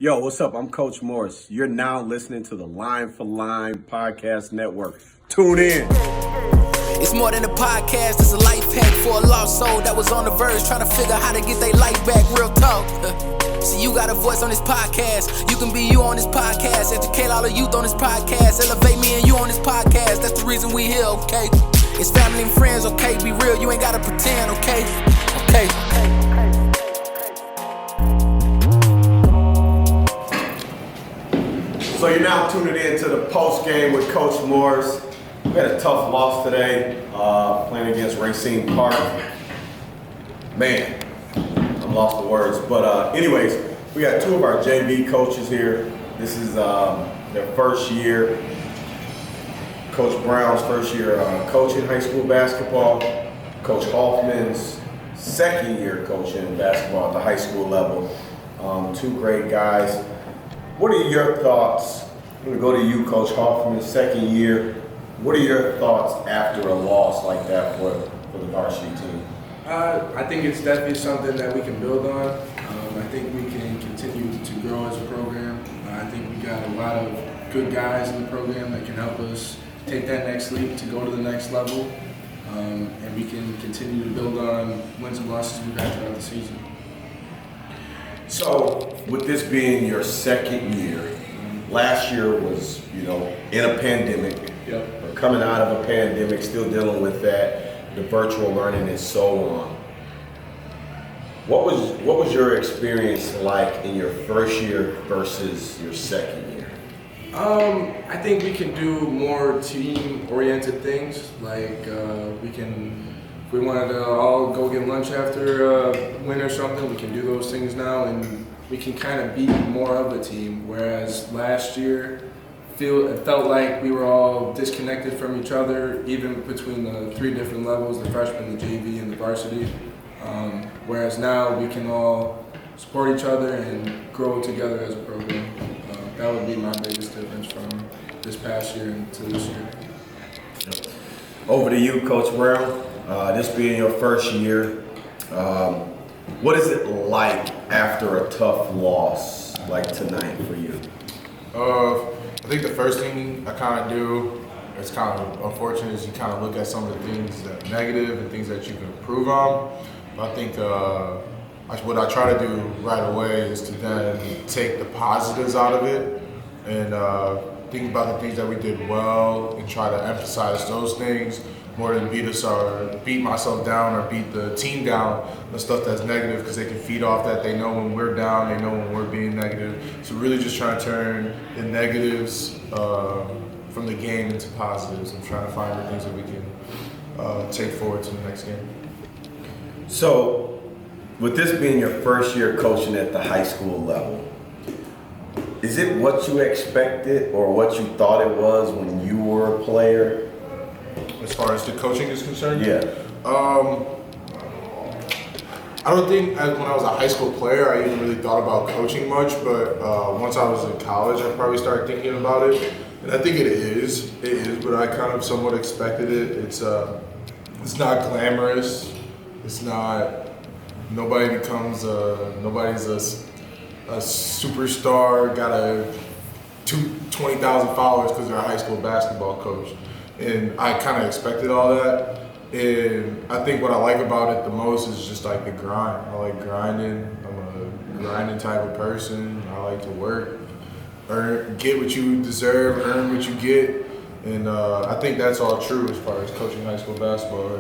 Yo, what's up? I'm Coach Morris. You're now listening to the Line for Line Podcast Network. Tune in. It's more than a podcast, it's a life hack for a lost soul that was on the verge trying to figure out how to get their life back. Real talk. See, you got a voice on this podcast. You can be you on this podcast. Educate all the youth on this podcast. Elevate me and you on this podcast. That's the reason we here, okay? It's family and friends, okay? Be real, you ain't gotta pretend, okay? Okay. So you're now tuning in to the post game with Coach Morris. We had a tough loss today, playing against Racine Park. Man, I'm lost for words. But anyways, we got two of our JV coaches here. This is their first year. Coach Brown's first year coaching high school basketball. Coach Hoffman's second year coaching basketball at the high school level. Two great guys. What are your thoughts? I'm going to go to you, Coach Hoffman, second year. What are your thoughts after a loss like that for the varsity team? I think it's definitely something that we can build on. I think we can continue to grow as a program. I think we got a lot of good guys in the program that can help us take that next leap to go to the next level. And we can continue to build on wins and losses we've had throughout the season. So, with this being your second year, last year was, in a pandemic. Yep. We're coming out of a pandemic, still dealing with that, the virtual learning and so on. What was your experience like in your first year versus your second year? I think we can do more team-oriented things. Like if we wanted to all go get lunch after a win or something, we can do those things now, and we can kind of be more of a team. Whereas last year, it felt like we were all disconnected from each other, even between the three different levels, the freshman, the JV, and the varsity. Whereas now we can all support each other and grow together as a program. That would be my biggest difference from this past year to this year. Over to you, Coach Brown. This being your first year, what is it like after a tough loss like tonight for you? I think the first thing I kind of do, it's kind of unfortunate, is you kind of look at some of the things that are negative and things that you can improve on. But I think what I try to do right away is to then take the positives out of it and think about the things that we did well and try to emphasize those things more than beat myself down or beat the team down, the stuff that's negative, because they can feed off that. They know when we're down, they know when we're being negative. So really just trying to turn the negatives from the game into positives and trying to find the things that we can take forward to the next game. So, with this being your first year coaching at the high school level, is it what you expected or what you thought it was when you were a player? As far as the coaching is concerned? Yeah. I don't think when I was a high school player, I even really thought about coaching much, but once I was in college, I probably started thinking about it. And I think it is, but I kind of somewhat expected it. It's not glamorous. It's not, nobody's a superstar, got 20,000 followers because they're a high school basketball coach. And I kind of expected all that. And I think what I like about it the most is just like the grind. I like grinding. I'm a grinding type of person. I like to work, get what you deserve, earn what you get. And I think that's all true as far as coaching high school basketball.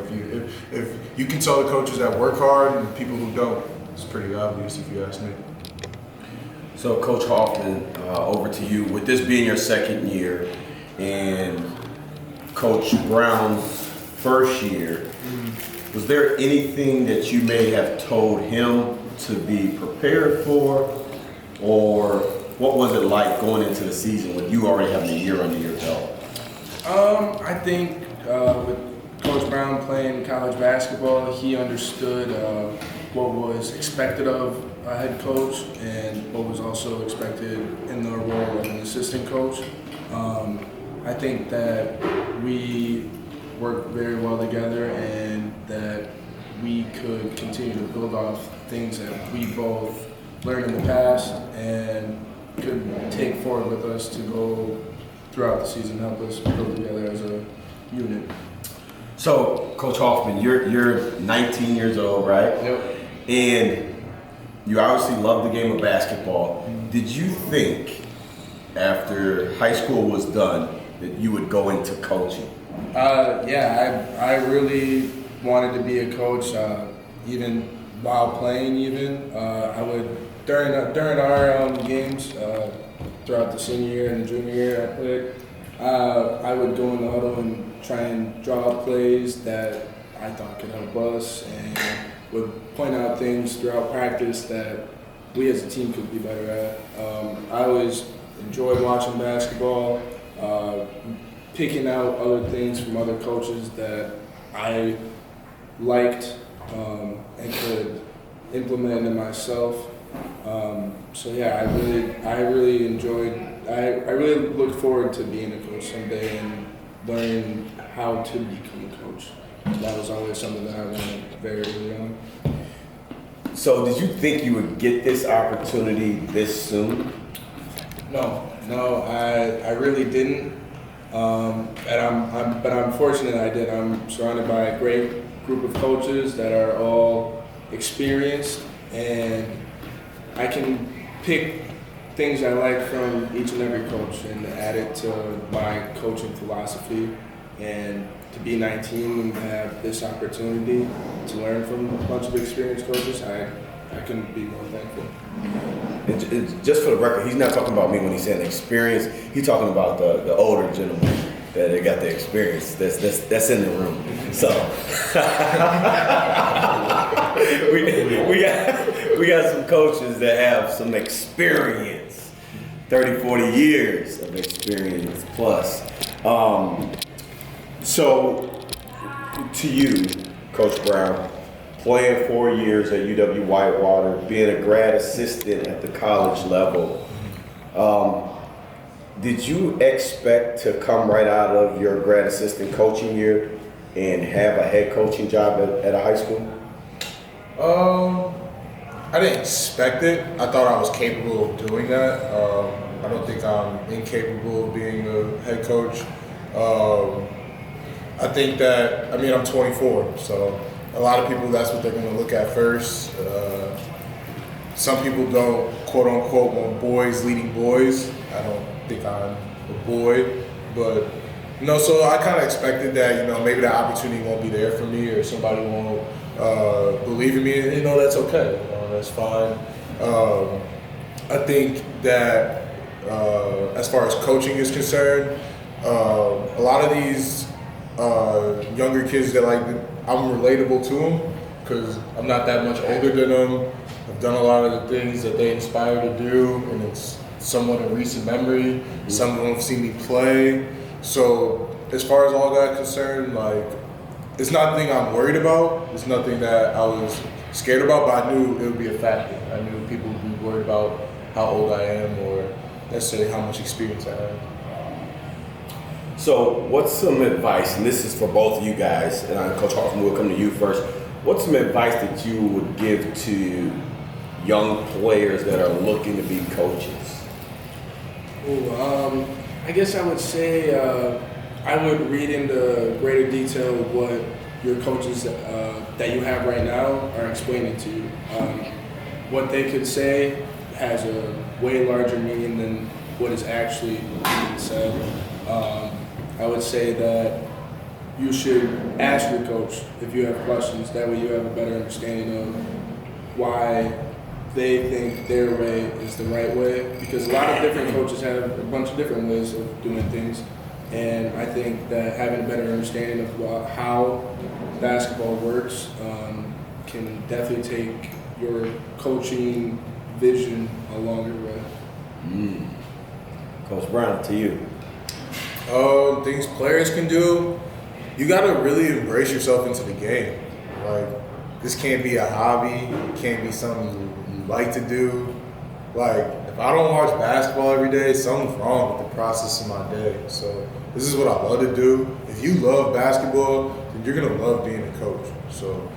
If you can tell the coaches that work hard and people who don't, it's pretty obvious if you ask me. So, Coach Hoffman, over to you. With this being your second year and Coach Brown's first year, was there anything that you may have told him to be prepared for, or what was it like going into the season with you already having a year under your belt? I think with Coach Brown playing college basketball, he understood what was expected of a head coach and what was also expected in the role of an assistant coach. I think that we worked very well together and that we could continue to build off things that we both learned in the past and take forward with us to go throughout the season, help us build together as a unit. So, Coach Hoffman, you're 19 years old, right? Yep. And you obviously love the game of basketball. Did you think after high school was done that you would go into coaching? Yeah, I really wanted to be a coach, even while playing. I would during our games throughout the senior year and the junior year I played. I would go in the huddle and try and draw up plays that I thought could help us, and would point out things throughout practice that we as a team could be better at. I always enjoyed watching basketball, picking out other things from other coaches that I liked and could implement in myself. So yeah, I really enjoyed. I really look forward to being a coach someday and learning how to become a coach. That was always something that I wanted very early on. So, did you think you would get this opportunity this soon? No, I really didn't. But I'm fortunate I did. I'm surrounded by a great group of coaches that are all experienced, and I can pick things I like from each and every coach and add it to my coaching philosophy. And to be 19 and have this opportunity to learn from a bunch of experienced coaches, I couldn't be more thankful. Just for the record, he's not talking about me when he's saying experience. He's talking about the older gentlemen that they got the experience. That's in the room. So we got some coaches that have some experience, 30, 40 years of experience plus. So to you, Coach Brown, playing 4 years at UW-Whitewater, being a grad assistant at the college level, did you expect to come right out of your grad assistant coaching year and have a head coaching job at a high school? I didn't expect it. I thought I was capable of doing that. I don't think I'm incapable of being a head coach. I think that, I'm 24, so a lot of people, that's what they're going to look at first. Some people don't, quote unquote, want boys leading boys. I don't think I'm a boy, but so I kind of expected that, maybe the opportunity won't be there for me, or somebody won't believe in me, and that's okay. That's fine. I think that as far as coaching is concerned, a lot of these younger kids that I'm relatable to them because I'm not that much older than them. I've done a lot of the things that they inspire to do, and it's somewhat a recent memory. Some of them have seen me play. So as far as all that concerned, it's not the thing I'm worried about. It's nothing that I was scared about, but I knew it would be a factor. I knew people would be worried about how old I am or necessarily how much experience I have. So what's some advice, and this is for both of you guys, and Coach Hoffman, will come to you first. What's some advice that you would give to young players that are looking to be coaches? I guess I would say I would read into greater detail of what your coaches that you have right now are explaining to you. What they could say has a way larger meaning than what is actually being said. I would say that you should ask your coach if you have questions. That way you have a better understanding of why they think their way is the right way. Because a lot of different coaches have a bunch of different ways of doing things. And I think that having a better understanding of how basketball works can definitely take your coaching vision a longer way. Coach Brown, to you. Things players can do, you gotta really embrace yourself into the game. This can't be a hobby, it can't be something you like to do. If I don't watch basketball every day, something's wrong with the process of my day. So this is what I love to do. If you love basketball, then you're gonna love being a coach. So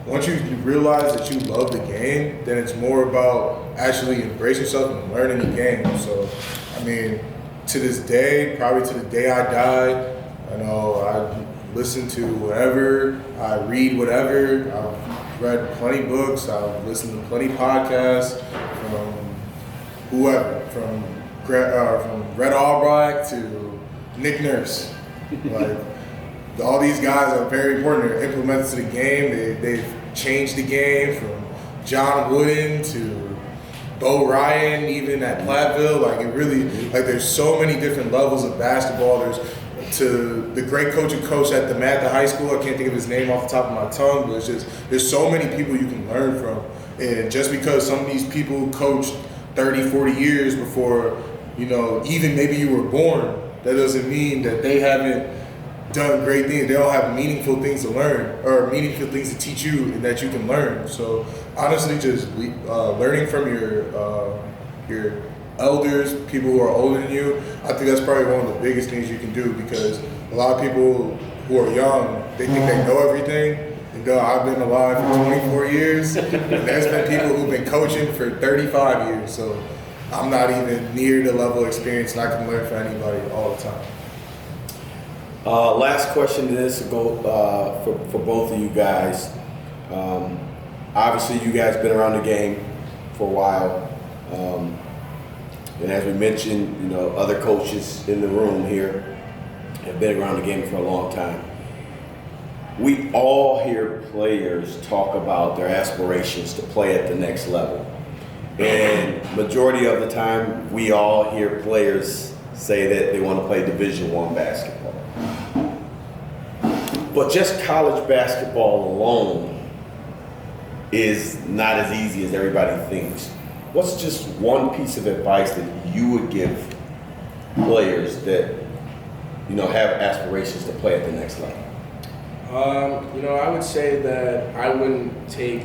once you realize that you love the game, then it's more about actually embracing yourself and learning the game. So, I mean, to this day, probably to the day I die, I know I listen to whatever, I read whatever, I've read plenty books, I've listened to plenty podcasts from whoever, from Red Auerbach to Nick Nurse. Like, all these guys are very important. They're implemented to the game. They've changed the game from John Wooden to Bo Ryan, even at Platteville. Like, it really, like, there's so many different levels of basketball. There's to the great coach who coached at the Matha High School. I can't think of his name off the top of my tongue, but it's just, there's so many people you can learn from. And just because some of these people coached 30, 40 years before, you know, even maybe you were born, that doesn't mean that they haven't done great things. They all have meaningful things to learn, or meaningful things to teach you and that you can learn. So honestly, just learning from your elders, people who are older than you, I think that's probably one of the biggest things you can do, because a lot of people who are young, they think they know everything. And I've been alive for 24 years, and there's been people who've been coaching for 35 years. So I'm not even near the level of experience, and I can learn from anybody all the time. Last question to this will go for both of you guys. Obviously, you guys been around the game for a while. And as we mentioned, you know, other coaches in the room here have been around the game for a long time. We all hear players talk about their aspirations to play at the next level. And majority of the time, we all hear players say that they want to play Division I basketball. But just college basketball alone is not as easy as everybody thinks. What's just one piece of advice that you would give players that, you know, have aspirations to play at the next level? You know, I would say that I wouldn't take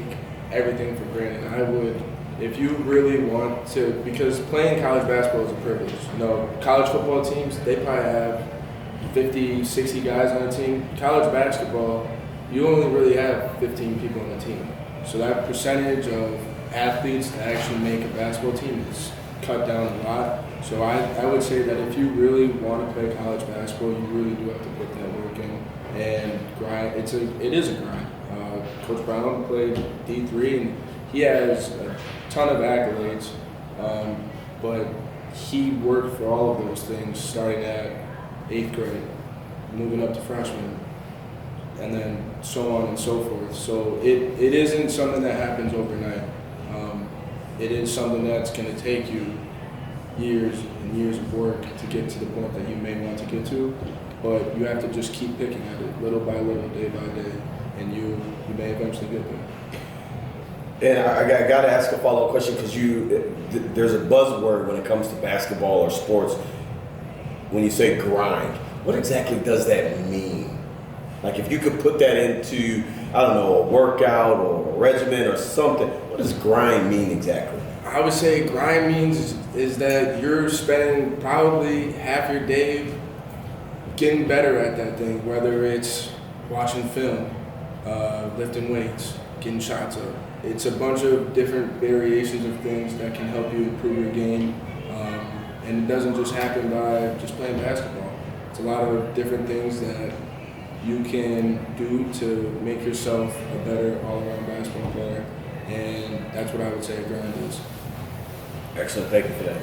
everything for granted. I would, if you really want to, because playing college basketball is a privilege. You know, college football teams, they probably have 50, 60 guys on a team. College basketball, you only really have 15 people on the team. So that percentage of athletes to actually make a basketball team is cut down a lot. So I would say that if you really want to play college basketball, you really do have to put that work in and grind. It is a grind. Coach Brown played D3 and he has a ton of accolades, but he worked for all of those things starting at 8th grade, moving up to freshman, and then so on and so forth. So it isn't something that happens overnight. It is something that's going to take you years and years of work to get to the point that you may want to get to, but you have to just keep picking at it little by little, day by day, and you may eventually get there. And I got to ask a follow-up question, because there's a buzzword when it comes to basketball or sports. When you say grind, what exactly does that mean? Like, if you could put that into, I don't know, a workout or a regimen or something, what does grind mean exactly? I would say grind means is that you're spending probably half your day getting better at that thing, whether it's watching film, lifting weights, getting shots up. It's a bunch of different variations of things that can help you improve your game. And it doesn't just happen by just playing basketball. It's a lot of different things that you can do to make yourself a better all-around basketball player. And that's what I would say a grind is. Excellent, thank you for that.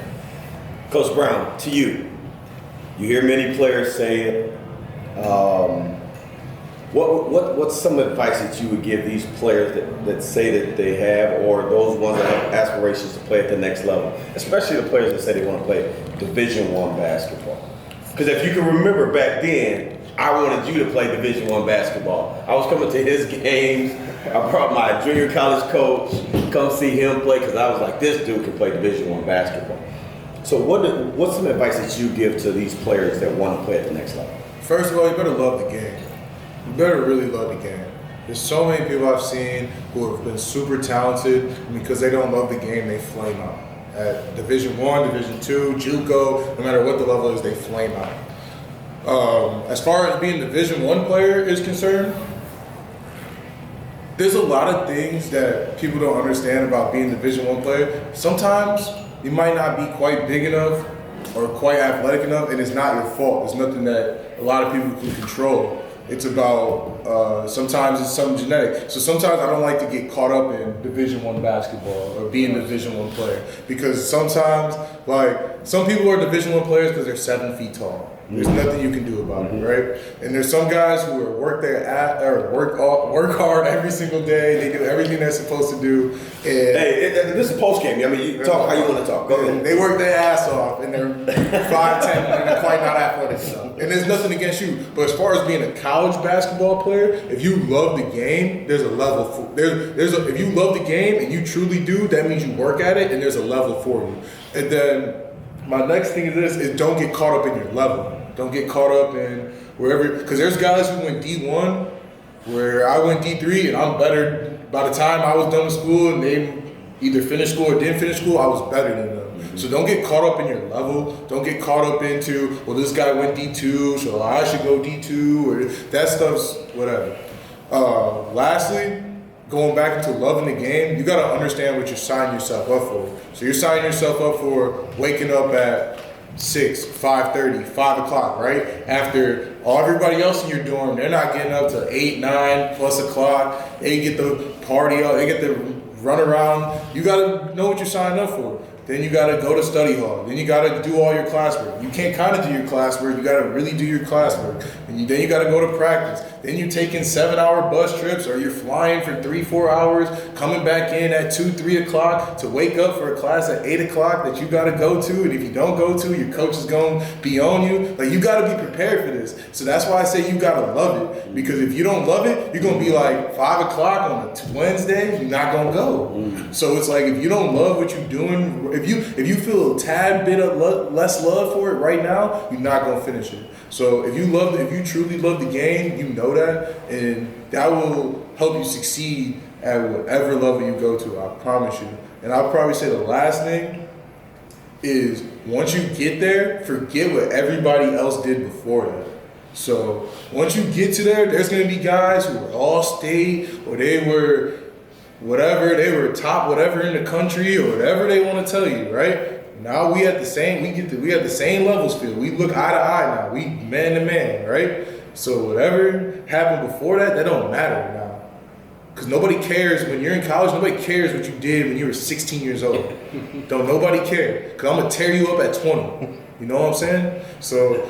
Coach Brown, to you. You hear many players say it. What's some advice that you would give these players that say that they have, or those ones that have aspirations to play at the next level, especially the players that say they want to play Division I basketball? Because if you can remember back then, I wanted you to play Division I basketball. I was coming to his games. I brought my junior college coach, come see him play, because I was like, this dude can play Division I basketball. So what's some advice that you give to these players that want to play at the next level? First of all, you better love the game. You better really love the game. There's so many people I've seen who have been super talented, and because they don't love the game, they flame out. At Division I, Division II, JUCO, no matter what the level is, they flame out. As far as being a Division I player is concerned, there's a lot of things that people don't understand about being a Division I player. Sometimes you might not be quite big enough or quite athletic enough, and it's not your fault. It's nothing that a lot of people can control. It's about sometimes it's some genetic. So sometimes I don't like to get caught up in Division I basketball or being a Division I player, because sometimes, like, some people are Division I players because they're 7 feet tall. There's nothing you can do about it, right? And there's some guys who work hard every single day. They do everything they're supposed to do. And this is post game. I mean, you talk how you want to talk. Go ahead. They work their ass off, and they're 5'10", and they're quite not athletic enough. And there's nothing against you, but as far as being a college basketball player, if you love the game, there's a level for if you love the game and you truly do, that means you work at it, and there's a level for you. And then my next thing is don't get caught up in your level. Don't get caught up in wherever, because there's guys who went D1 where I went D3, and I'm better. By the time I was done with school and they either finished school or didn't finish school, I was better than them. So don't get caught up in your level. Don't get caught up into, well, this guy went D2, so I should go D2, or that stuff's whatever. Lastly, going back into loving the game, you got to understand what you're signing yourself up for. So you're signing yourself up for waking up at 6, 5:30, 5 o'clock, right? After everybody else in your dorm, they're not getting up to 8, 9 plus o'clock. They get the party up, they get the run around. You gotta know what you're signing up for. Then you gotta go to study hall. Then you gotta do all your classwork. You can't kind of do your classwork. You gotta really do your classwork. And then you gotta go to practice. Then you're taking 7-hour bus trips, or you're flying for 3-4 hours, coming back in at 2-3 o'clock to wake up for a class at 8 o'clock that you gotta go to. And if you don't go to, your coach is gonna be on you. Like, you gotta be prepared for this. So that's why I say you gotta love it. Because if you don't love it, you're gonna be like 5 o'clock on a Wednesday, you're not gonna go. So it's like, if you don't love what you're doing, if you feel a tad bit of less love for it right now, you're not gonna finish it. So if you truly love the game, you know that, and that will help you succeed at whatever level you go to. I promise you. And I'll probably say the last thing is, once you get there, forget what everybody else did before that. So once you get to there, there's gonna be guys who were all state, or they were whatever, they were top whatever in the country, or whatever they want to tell you, right? Now we at the same levels field. We look eye to eye now. We man to man, right? So whatever happened before that, that don't matter now. Because nobody cares when you're in college. Nobody cares what you did when you were 16 years old. Don't nobody care. Because I'm gonna tear you up at 20. You know what I'm saying? So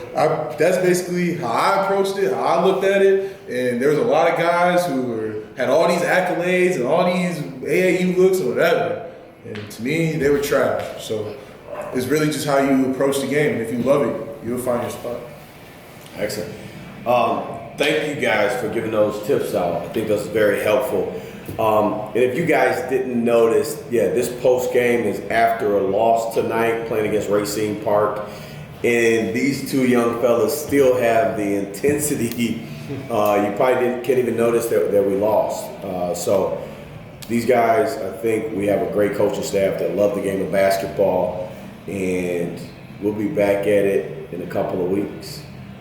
that's basically how I approached it, how I looked at it. And there was a lot of guys who had all these accolades and all these AAU looks and whatever. And to me, they were trash. So it's really just how you approach the game. And if you love it, you'll find your spot. Excellent. Thank you guys for giving those tips out. I think that's very helpful. And if you guys didn't notice, this post game is after a loss tonight, playing against Racine Park. And these two young fellas still have the intensity. You probably can't even notice that we lost. So these guys, I think we have a great coaching staff that love the game of basketball. And we'll be back at it in a couple of weeks.